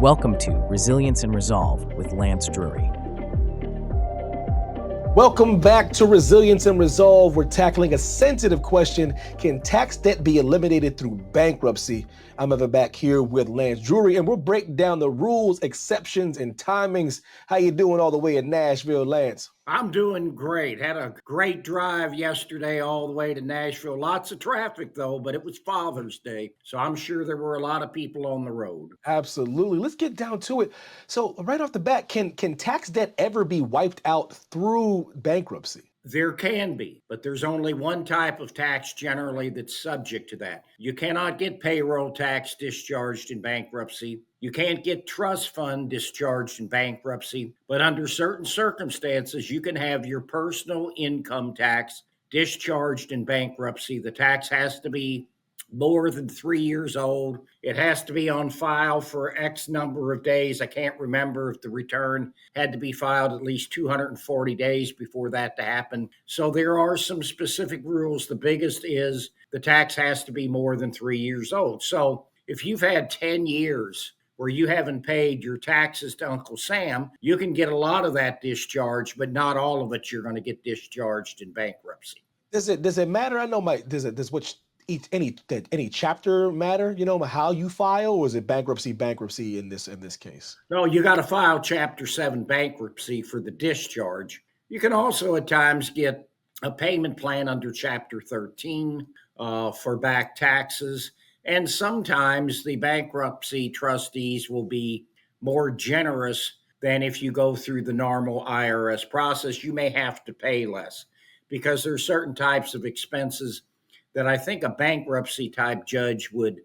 Welcome to Resilience and Resolve with Lance Drury. Welcome back to Resilience and Resolve. We're tackling a sensitive question. Can tax debt be eliminated through bankruptcy? I'm ever back here with Lance Drury, and we'll break down the rules, exceptions, and timings. How you doing all the way in Nashville, Lance? I'm doing great. Had a great drive yesterday all the way to Nashville. Lots of traffic, though, but it was Father's Day, so I'm sure there were a lot of people on the road. Absolutely. Let's get down to it. So right off the bat, can tax debt ever be wiped out through bankruptcy? There can be, but there's only one type of tax generally that's subject to that. You cannot get payroll tax discharged in bankruptcy. You can't get trust fund discharged in bankruptcy, but under certain circumstances, you can have your personal income tax discharged in bankruptcy. The tax has to be more than 3 years old. It has to be on file for X number of days. I can't remember if the return had to be filed at least 240 days before that to happen. So there are some specific rules. The biggest is the tax has to be more than 3 years old. So if you've had 10 years where you haven't paid your taxes to Uncle Sam, you can get a lot of that discharged, but not all of it you're going to get discharged in bankruptcy. Does it matter? I know does which any chapter matter? You know how you file, or is it bankruptcy in this case? No, you got to file Chapter 7 bankruptcy for the discharge. You can also at times get a payment plan under Chapter 13 for back taxes. And sometimes the bankruptcy trustees will be more generous than if you go through the normal IRS process. You may have to pay less because there are certain types of expenses that I think a bankruptcy type judge would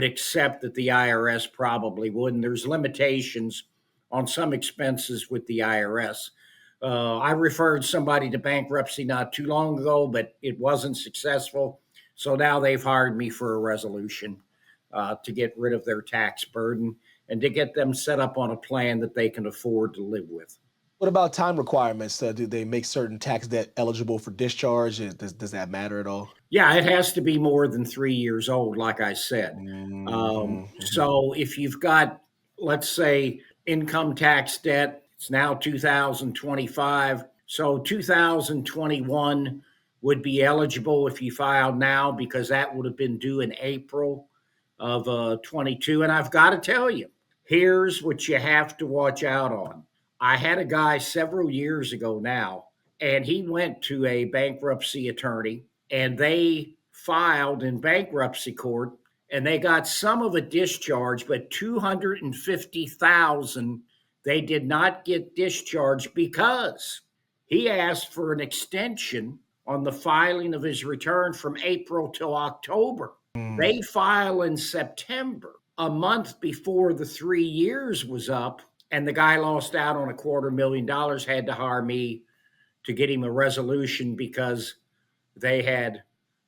accept that the IRS probably wouldn't. There's limitations on some expenses with the IRS. I referred somebody to bankruptcy not too long ago, but it wasn't successful. So now they've hired me for a resolution to get rid of their tax burden and to get them set up on a plan that they can afford to live with. What about time requirements? Do they make certain tax debt eligible for discharge? Does that matter at all? Yeah, it has to be more than 3 years old, like I said. Mm-hmm. So if you've got, let's say, income tax debt, it's now 2025. So 2021 would be eligible if you filed now because that would have been due in April of 22. And I've got to tell you, here's what you have to watch out on. I had a guy several years ago now, and he went to a bankruptcy attorney, and they filed in bankruptcy court, and they got some of it discharged, but $250,000 they did not get discharged because he asked for an extension on the filing of his return from April till October. They file in September, a month before the 3 years was up. And the guy lost out on $250,000, had to hire me to get him a resolution because they had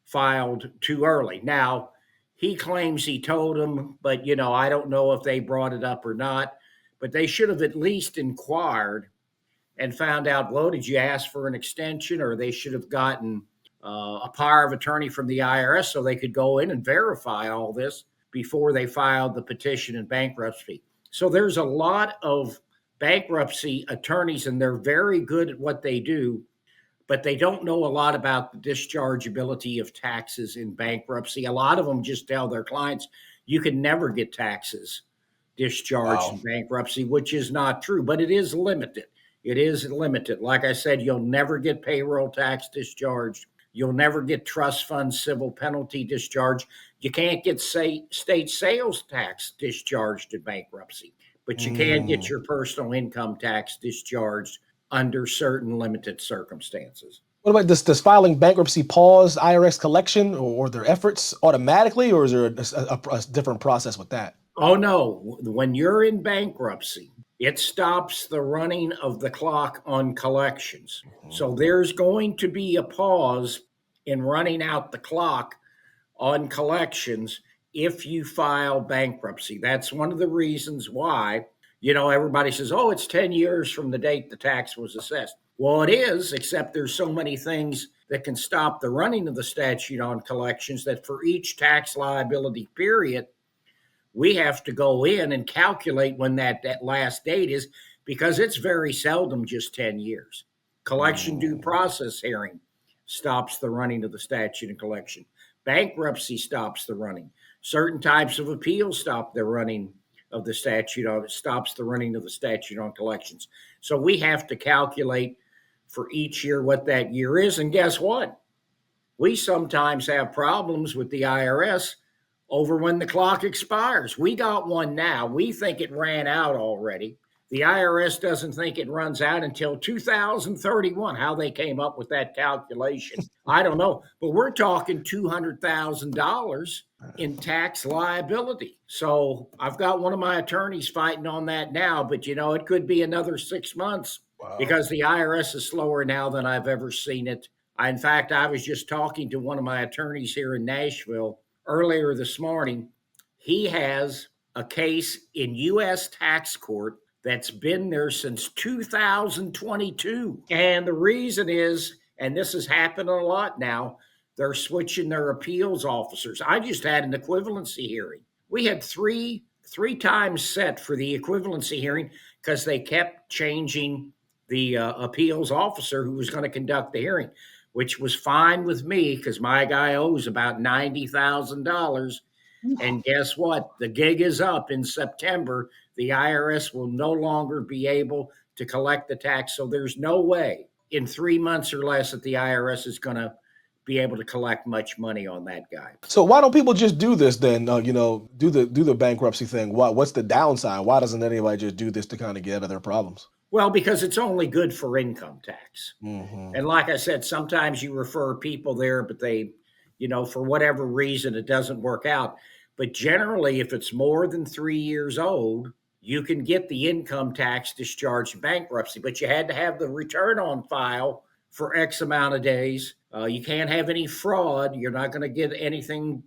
filed too early. Now, he claims he told them, but, I don't know if they brought it up or not. But they should have at least inquired and found out, well, did you ask for an extension? Or they should have gotten a power of attorney from the IRS so they could go in and verify all this before they filed the petition in bankruptcy. So there's a lot of bankruptcy attorneys, and they're very good at what they do, but they don't know a lot about the dischargeability of taxes in bankruptcy. A lot of them just tell their clients, you can never get taxes discharged in bankruptcy, which is not true, but it is limited. It is limited. Like I said, you'll never get payroll tax discharged. You'll never get trust fund civil penalty discharge. You can't get state sales tax discharged in bankruptcy, but you can get your personal income tax discharged under certain limited circumstances. What about does filing bankruptcy pause IRS collection or their efforts automatically, or is there a different process with that? Oh, no. When you're in bankruptcy, it stops the running of the clock on collections. So there's going to be a pause in running out the clock on collections if you file bankruptcy. That's one of the reasons why, everybody says, oh, it's 10 years from the date the tax was assessed. Well, it is, except there's so many things that can stop the running of the statute on collections that for each tax liability period, we have to go in and calculate when that last date is, because it's very seldom just 10 years. Collection due process hearing stops the running of the statute of collection. Bankruptcy stops the running. Certain types of appeals stop the running of the statute. Stops the running of the statute on collections. So we have to calculate for each year what that year is. And guess what? We sometimes have problems with the IRS over when the clock expires. We got one now. We think it ran out already. The IRS doesn't think it runs out until 2031. How they came up with that calculation, I don't know. But we're talking $200,000 in tax liability. So I've got one of my attorneys fighting on that now, but it could be another 6 months. Wow. Because the IRS is slower now than I've ever seen it. In fact, I was just talking to one of my attorneys here in Nashville earlier this morning. He has a case in U.S. tax court that's been there since 2022. And the reason is, and this has happened a lot now, they're switching their appeals officers. I just had an equivalency hearing. We had three times set for the equivalency hearing because they kept changing the appeals officer who was going to conduct the hearing, which was fine with me because my guy owes about $90,000. And guess what? The gig is up in September. The IRS will no longer be able to collect the tax. So there's no way in 3 months or less that the IRS is going to be able to collect much money on that guy. So why don't people just do this then? Do the bankruptcy thing. What's the downside? Why doesn't anybody just do this to kind of get out of their problems? Well, because it's only good for income tax. Mm-hmm. And like I said, sometimes you refer people there, but they, for whatever reason, it doesn't work out. But generally, if it's more than 3 years old, you can get the income tax discharged in bankruptcy, but you had to have the return on file for X amount of days. You can't have any fraud. You're not going to get anything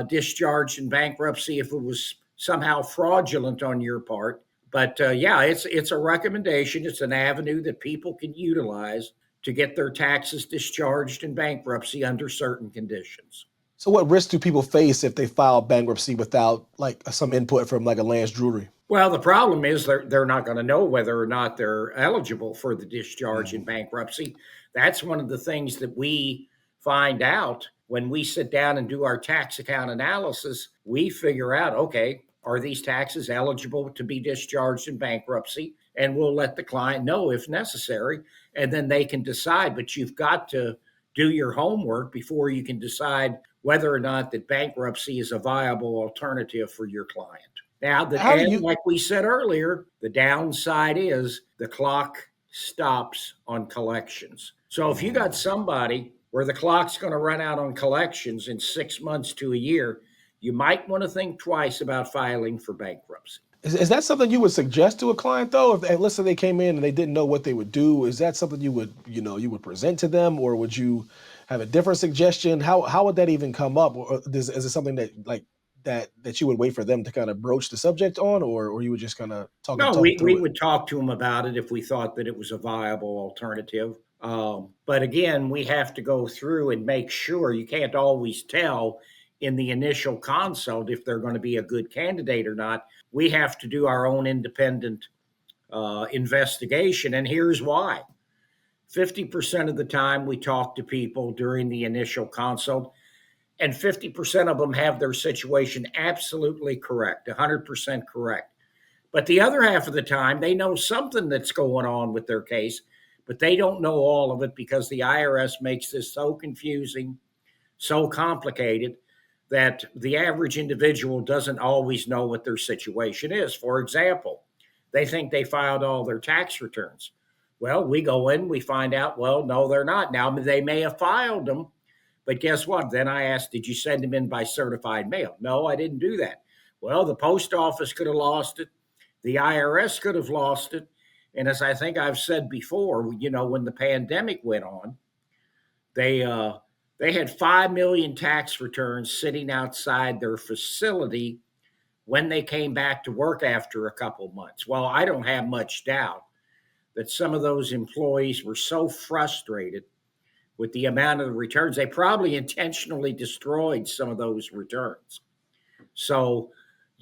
discharged in bankruptcy if it was somehow fraudulent on your part. But it's a recommendation. It's an avenue that people can utilize to get their taxes discharged in bankruptcy under certain conditions. So what risks do people face if they file bankruptcy without some input from a Lance Drury? Well, the problem is they're not going to know whether or not they're eligible for the discharge in bankruptcy. That's one of the things that we find out when we sit down and do our tax account analysis. We figure out, okay, are these taxes eligible to be discharged in bankruptcy? And we'll let the client know if necessary, and then they can decide. But you've got to do your homework before you can decide whether or not that bankruptcy is a viable alternative for your client. Now, like we said earlier, the downside is the clock stops on collections. So if you got somebody where the clock's going to run out on collections in 6 months to a year, you might want to think twice about filing for bankruptcy. Is that something you would suggest to a client, though? If let's say they came in and they didn't know what they would do, is that something you would present to them, or would you have a different suggestion? How would that even come up? Or is it something that you would wait for them to kind of broach the subject on, or you would just kind of talk? No, we would talk to them about it if we thought that it was a viable alternative. But again, we have to go through and make sure. You can't always tell in the initial consult if they're going to be a good candidate or not. We have to do our own independent investigation. And here's why. 50% of the time we talk to people during the initial consult, and 50% of them have their situation absolutely correct, 100% correct. But the other half of the time, they know something that's going on with their case, but they don't know all of it because the IRS makes this so confusing, so complicated, that the average individual doesn't always know what their situation is. For example, they think they filed all their tax returns. Well, we go in, we find out, well, no, they're not. Now, they may have filed them, but guess what? Then I asked, did you send them in by certified mail? No, I didn't do that. Well, the post office could have lost it. The IRS could have lost it. And as I think I've said before, when the pandemic went on, they had 5 million tax returns sitting outside their facility when they came back to work after a couple months. Well, I don't have much doubt that some of those employees were so frustrated with the amount of the returns, they probably intentionally destroyed some of those returns. So,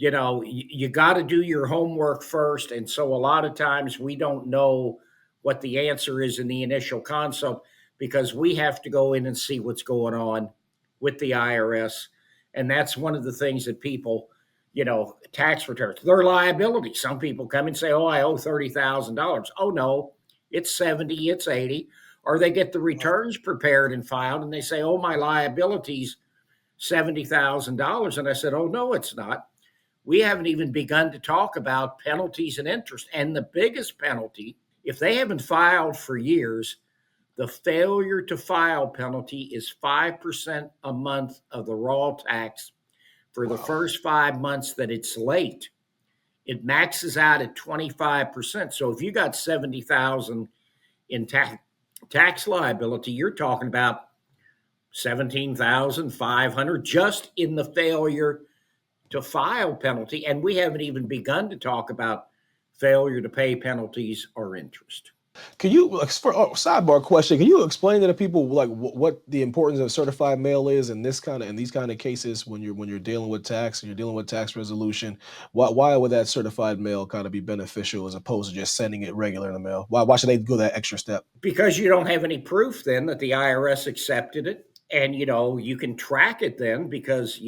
you got to do your homework first. And so a lot of times we don't know what the answer is in the initial consult because we have to go in and see what's going on with the IRS. And that's one of the things that people, tax returns, their liability. Some people come and say, oh, I owe $30,000. Oh, no, it's 70, it's 80. Or they get the returns prepared and filed and they say, oh, my liability's $70,000. And I said, oh, no, it's not. We haven't even begun to talk about penalties and interest. And the biggest penalty, if they haven't filed for years, the failure to file penalty is 5% a month of the raw tax for the first 5 months that it's late. It maxes out at 25%. So if you got $70,000 in tax liability, you're talking about $17,500 just in the failure to file penalty. And we haven't even begun to talk about failure to pay penalties or interest. Can you, for sidebar question, can you explain to the people what the importance of certified mail is in these kind of cases when you're dealing with tax and you're dealing with tax resolution? Why would that certified mail kind of be beneficial as opposed to just sending it regular in the mail? Why should they go that extra step? Because you don't have any proof then that the IRS accepted it, and you can track it then because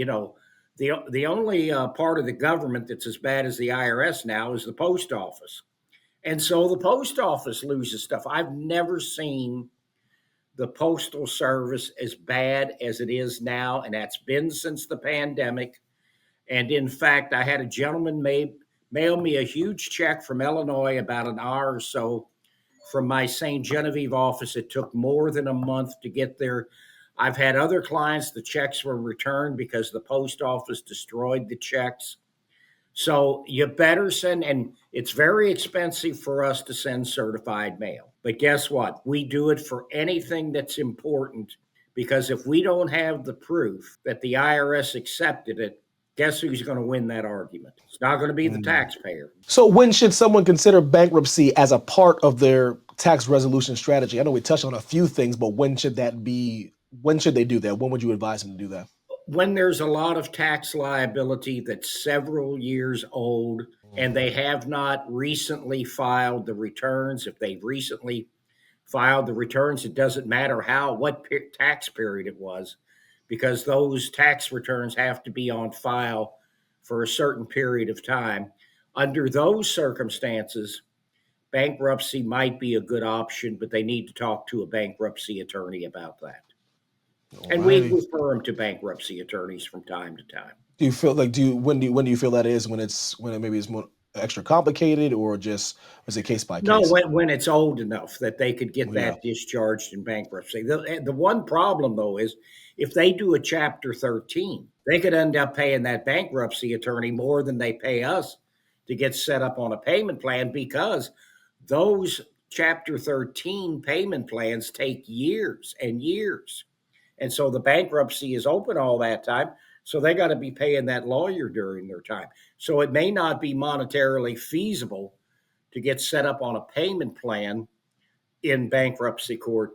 the only part of the government that's as bad as the IRS now is the post office. And so the post office loses stuff. I've never seen the Postal Service as bad as it is now, and that's been since the pandemic. And in fact, I had a gentleman mail me a huge check from Illinois about an hour or so from my St. Genevieve office. It took more than a month to get there. I've had other clients, the checks were returned because the post office destroyed the checks. So you better send, and it's very expensive for us to send certified mail. But guess what? We do it for anything that's important because if we don't have the proof that the IRS accepted it, guess who's going to win that argument? It's not going to be the taxpayer. So when should someone consider bankruptcy as a part of their tax resolution strategy? I know we touched on a few things, but when should they do that? When would you advise them to do that? When there's a lot of tax liability that's several years old and they have not recently filed the returns. If they've recently filed the returns, it doesn't matter what tax period it was, because those tax returns have to be on file for a certain period of time. Under those circumstances, bankruptcy might be a good option, but they need to talk to a bankruptcy attorney about that. And we refer them to bankruptcy attorneys from time to time. Do you feel when do you feel that is when it maybe is more extra complicated, or just is it case by case? No, when it's old enough that they could get that discharged in bankruptcy. The one problem though is if they do a Chapter 13, they could end up paying that bankruptcy attorney more than they pay us to get set up on a payment plan, because those Chapter 13 payment plans take years and years. And so the bankruptcy is open all that time. So they got to be paying that lawyer during their time. So it may not be monetarily feasible to get set up on a payment plan in bankruptcy court.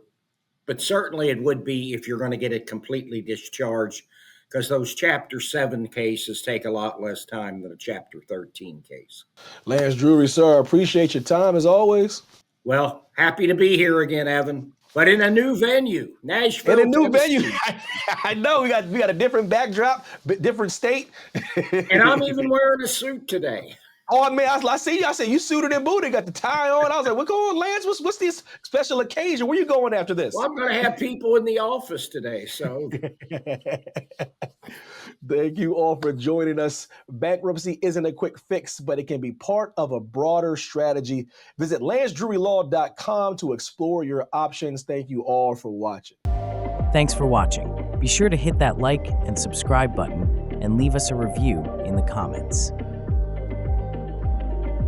But certainly it would be if you're going to get it completely discharged, because those Chapter 7 cases take a lot less time than a Chapter 13 case. Lance Drury, sir, I appreciate your time as always. Well, happy to be here again, Evan. But in a new venue, Nashville. In a new venue. I know we got a different backdrop, different state. And I'm even wearing a suit today. Oh man, I see you. I said you suited and booted, got the tie on. I was like, "What's going on, Lance? What's this special occasion? Where you going after this?" Well, I'm going to have people in the office today, so. Thank you all for joining us. Bankruptcy isn't a quick fix, but it can be part of a broader strategy. Visit lancedrurylaw.com to explore your options. Thank you all for watching. Thanks for watching. Be sure to hit that like and subscribe button and leave us a review in the comments.